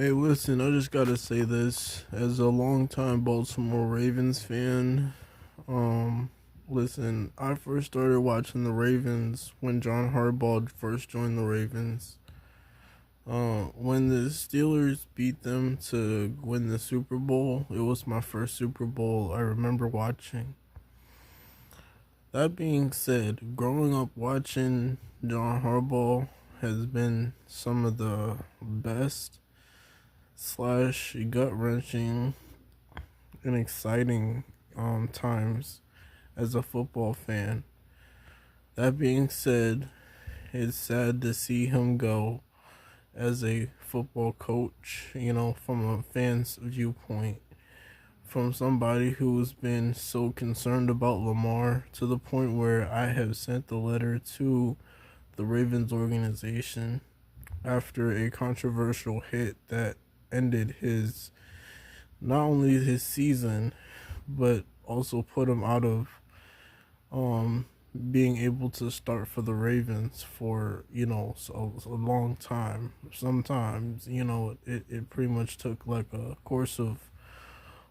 Hey, listen, I just gotta say this as a longtime Baltimore Ravens fan. Um, Listen, I first started watching the Ravens when John Harbaugh first joined the Ravens. When the Steelers beat them to win the Super Bowl, it was my first Super Bowl I remember watching. That being said, growing up watching John Harbaugh has been some of the best slash gut wrenching and exciting times as a football fan. That being said, it's sad to see him go as a football coach, from a fan's viewpoint. From somebody who's been so concerned about Lamar to the point where I have sent the letter to the Ravens organization after a controversial hit that ended his not only his season but also put him out of um being able to start for the Ravens for a long time. Sometimes it pretty much took like a course of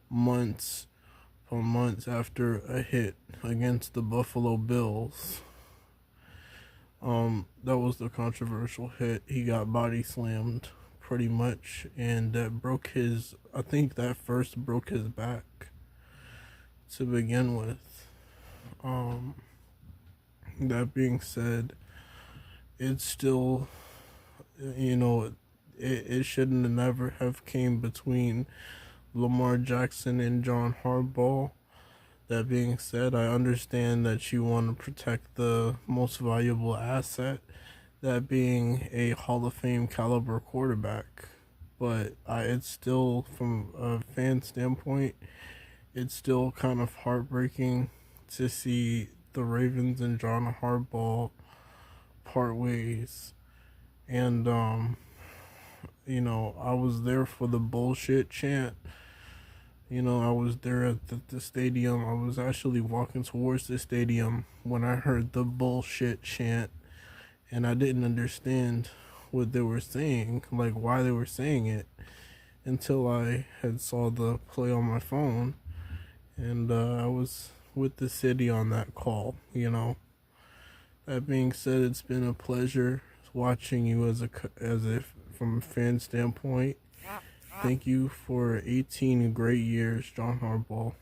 months upon months after a hit against the Buffalo Bills. That was the controversial hit. He got body slammed pretty much, and that broke his. I think that first broke his back to begin with. Um, that being said, it's still, it shouldn't have never have came between Lamar Jackson and John Harbaugh. That being said, I understand that you want to protect the most valuable asset, that being a Hall of Fame caliber quarterback. But it's still, from a fan standpoint, it's still kind of heartbreaking to see the Ravens and John Harbaugh part ways. And, I was there for the bullshit chant. I was there at the stadium. I was actually walking towards the stadium when I heard the bullshit chant, and I didn't understand what they were saying, like why they were saying it, until I had saw the play on my phone, and I was with the city on that call. That being said, it's been a pleasure watching you as if from a fan standpoint. Thank you for 18 great years, John Harbaugh.